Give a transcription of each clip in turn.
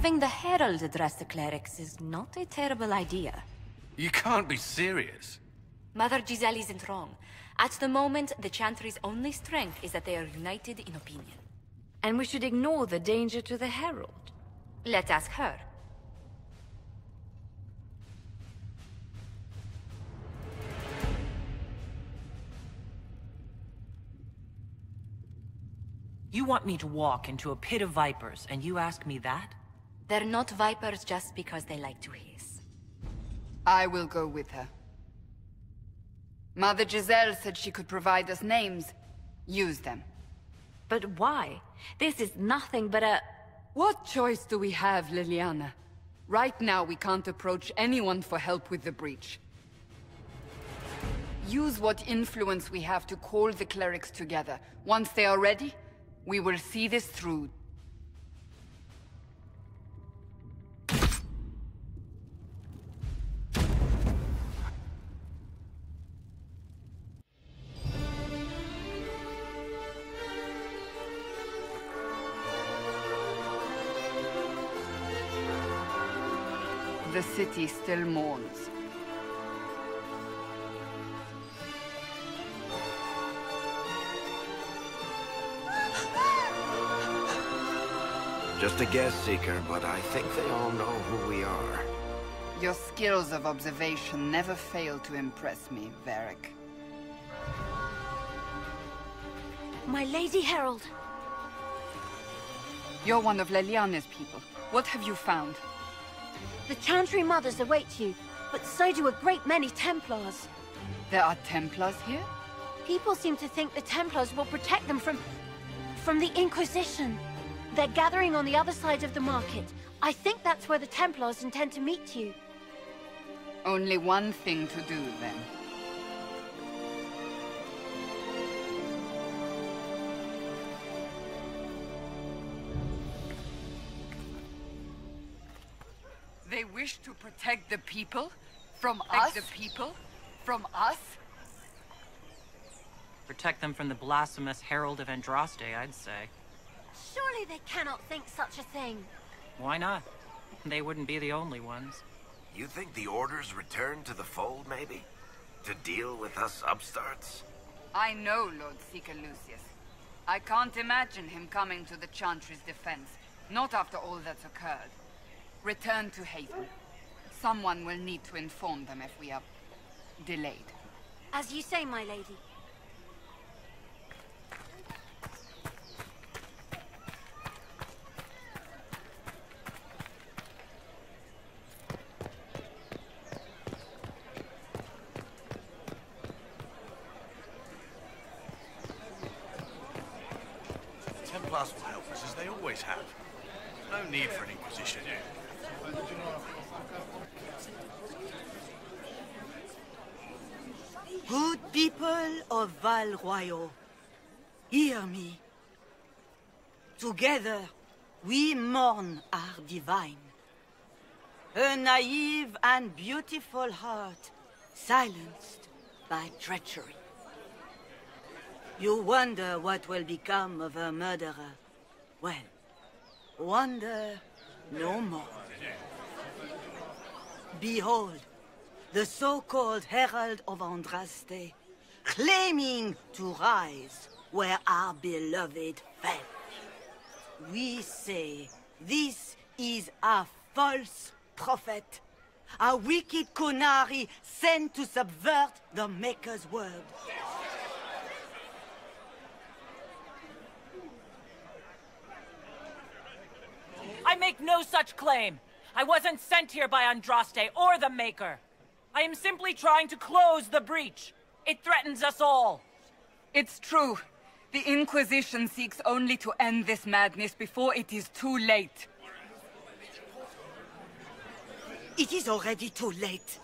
Having the Herald address the clerics is not a terrible idea. You can't be serious. Mother Giselle isn't wrong. At the moment, the Chantry's only strength is that they are united in opinion. And we should ignore the danger to the Herald. Let's ask her. You want me to walk into a pit of vipers, and you ask me that? They're not vipers just because they like to hiss. I will go with her. Mother Giselle said she could provide us names. Use them. But why? This is nothing but a... What choice do we have, Liliana? Right now we can't approach anyone for help with the breach. Use what influence we have to call the clerics together. Once they are ready, we will see this through. The city still mourns. Just a guess, Seeker, but I think they all know who we are. Your skills of observation never fail to impress me, Varric. My Lady Herald! You're one of Leliana's people. What have you found? The Chantry mothers await you, but so do a great many Templars. There are Templars here? People seem to think the Templars will protect them from the Inquisition. They're gathering on the other side of the market. I think that's where the Templars intend to meet you. Only one thing to do, then. They wish to protect the people? From us? The people? From us? Protect them from the blasphemous Herald of Andraste, I'd say. Surely they cannot think such a thing. Why not? They wouldn't be the only ones. You think the Order's returned to the fold, maybe? To deal with us upstarts? I know Lord Seeker Lucius. I can't imagine him coming to the Chantry's defense. Not after all that's occurred. Return to Haven. Someone will need to inform them if we are delayed. As you say, my lady. Templars will help us, as they always have. No need for an Inquisition. Good people of Val Royal, hear me. Together, we mourn our divine. Her naive and beautiful heart, silenced by treachery. You wonder what will become of her murderer. Well, wonder no more. Behold, the so-called Herald of Andraste, claiming to rise where our beloved fell. We say this is a false prophet, a wicked Konari sent to subvert the Maker's word. I make no such claim! I wasn't sent here by Andraste or the Maker! I am simply trying to close the breach! It threatens us all! It's true. The Inquisition seeks only to end this madness before it is too late. It is already too late.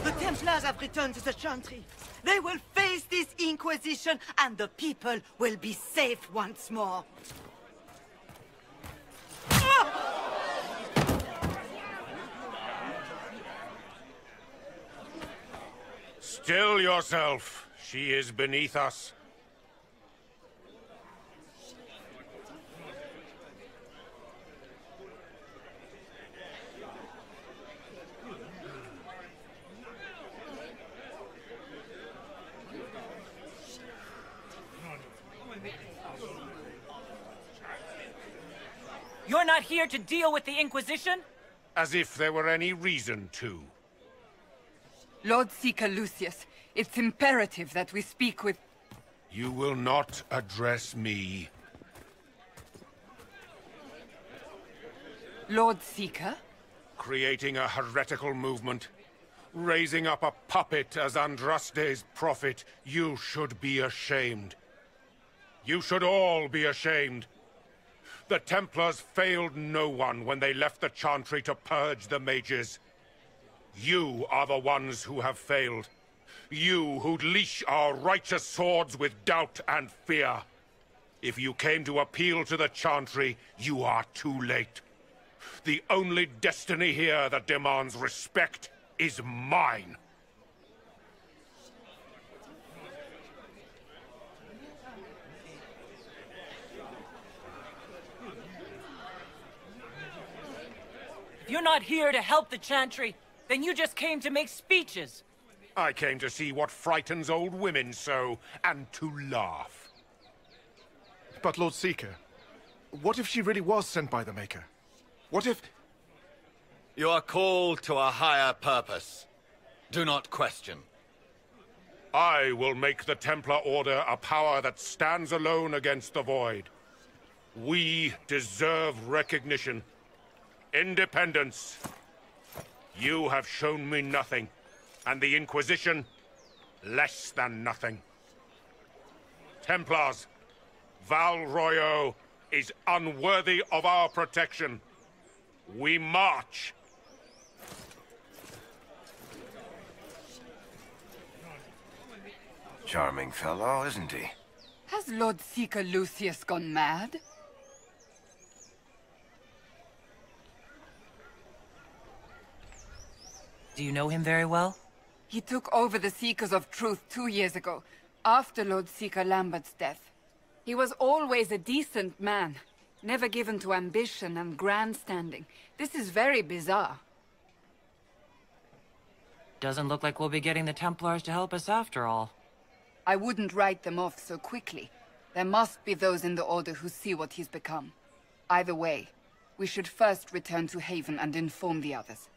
The Templars have returned to the Chantry. They will face this Inquisition, and the people will be safe once more. Still yourself. She is beneath us. not here to deal with the Inquisition? As if there were any reason to. Lord Seeker Lucius, it's imperative that we speak with... You will not address me. Lord Seeker? Creating a heretical movement. Raising up a puppet as Andraste's prophet. You should be ashamed. You should all be ashamed. The Templars failed no one when they left the Chantry to purge the mages. You are the ones who have failed. You who'd leash our righteous swords with doubt and fear. If you came to appeal to the Chantry, you are too late. The only destiny here that demands respect is mine. If you're not here to help the Chantry, then you just came to make speeches. I came to see what frightens old women so, and to laugh. But Lord Seeker, what if she really was sent by the Maker? What if... You are called to a higher purpose. Do not question. I will make the Templar Order a power that stands alone against the Void. We deserve recognition. Independence. You have shown me nothing, and the Inquisition, less than nothing. Templars, Val Royo is unworthy of our protection. We march. Charming fellow, isn't he? Has Lord Seeker Lucius gone mad? Do you know him very well? He took over the Seekers of Truth 2 years ago, after Lord Seeker Lambert's death. He was always a decent man, never given to ambition and grandstanding. This is very bizarre. Doesn't look like we'll be getting the Templars to help us after all. I wouldn't write them off so quickly. There must be those in the Order who see what he's become. Either way, we should first return to Haven and inform the others.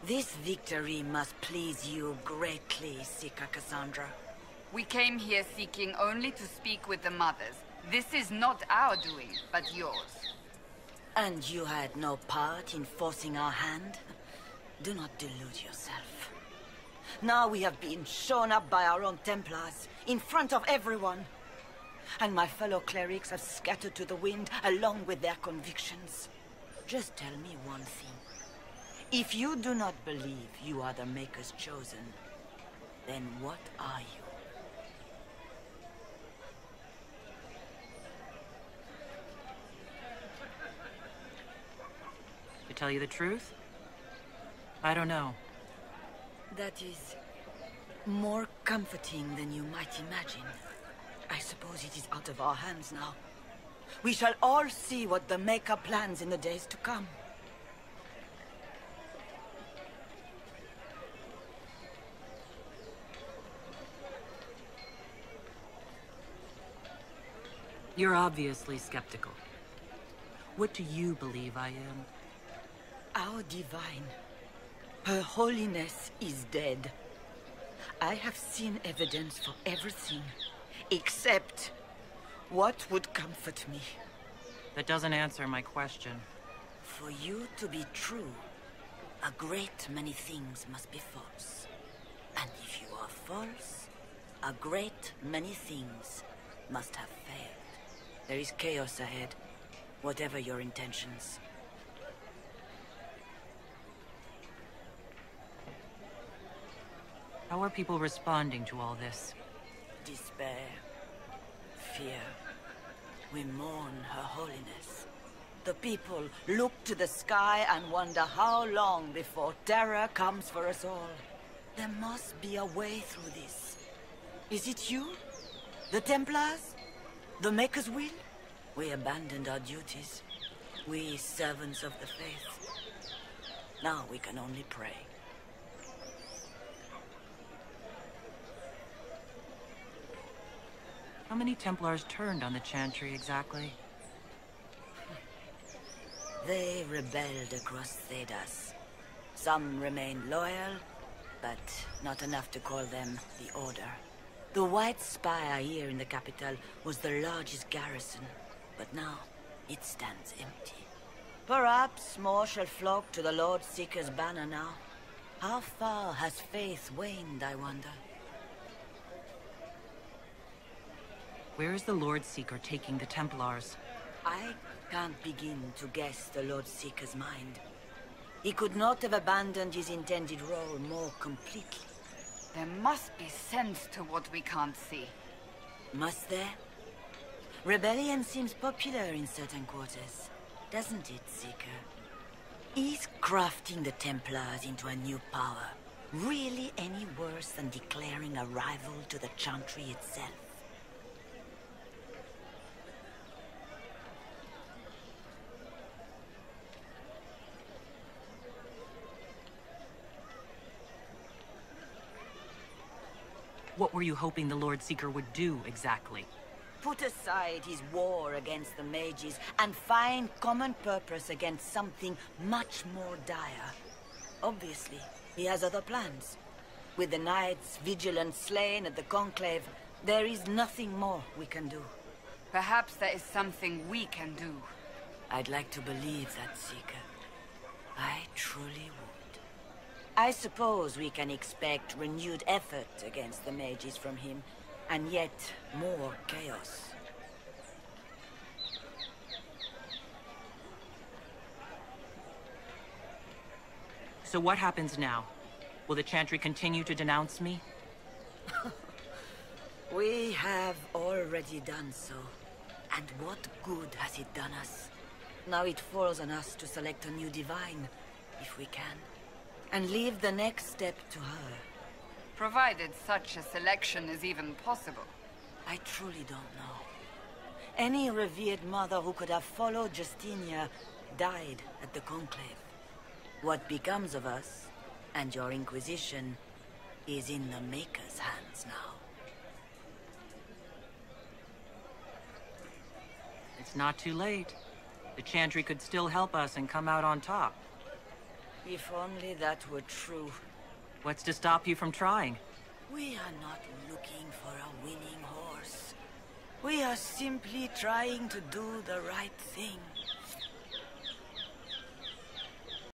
This victory must please you greatly, Seeker Cassandra. We came here seeking only to speak with the mothers. This is not our doing, but yours. And you had no part in forcing our hand? Do not delude yourself. Now we have been shown up by our own Templars, in front of everyone. And my fellow clerics have scattered to the wind along with their convictions. Just tell me one thing. If you do not believe you are the Maker's chosen, then what are you? To tell you the truth, I don't know. That is more comforting than you might imagine. I suppose it is out of our hands now. We shall all see what the Maker plans in the days to come. You're obviously skeptical. What do you believe I am? Our divine, Her Holiness is dead. I have seen evidence for everything, except what would comfort me. That doesn't answer my question. For you to be true, a great many things must be false. And if you are false, a great many things must have failed. There is chaos ahead, whatever your intentions. How are people responding to all this? Despair, fear. We mourn Her Holiness. The people look to the sky and wonder how long before terror comes for us all. There must be a way through this. Is it you? The Templars? The Maker's will? We abandoned our duties. We servants of the faith. Now we can only pray. How many Templars turned on the Chantry exactly? They rebelled across Thedas. Some remained loyal, but not enough to call them the Order. The White Spire here in the capital was the largest garrison, but now it stands empty. Perhaps more shall flock to the Lord Seeker's banner now. How far has faith waned, I wonder? Where is the Lord Seeker taking the Templars? I can't begin to guess the Lord Seeker's mind. He could not have abandoned his intended role more completely. There must be sense to what we can't see. Must there? Rebellion seems popular in certain quarters, doesn't it, Seeker? Is crafting the Templars into a new power really any worse than declaring a rival to the Chantry itself? What were you hoping the Lord Seeker would do, exactly? Put aside his war against the mages and find common purpose against something much more dire. Obviously, he has other plans. With the knights vigilant slain at the Conclave, there is nothing more we can do. Perhaps there is something we can do. I'd like to believe that, Seeker. I truly would. I suppose we can expect renewed effort against the mages from him, and yet more chaos. So what happens now? Will the Chantry continue to denounce me? We have already done so. And what good has it done us? Now it falls on us to select a new divine, if we can, and leave the next step to her. Provided such a selection is even possible. I truly don't know. Any revered mother who could have followed Justinia died at the Conclave. What becomes of us, and your Inquisition, is in the Maker's hands now. It's not too late. The Chantry could still help us and come out on top. If only that were true. What's to stop you from trying? We are not looking for a winning horse. We are simply trying to do the right thing.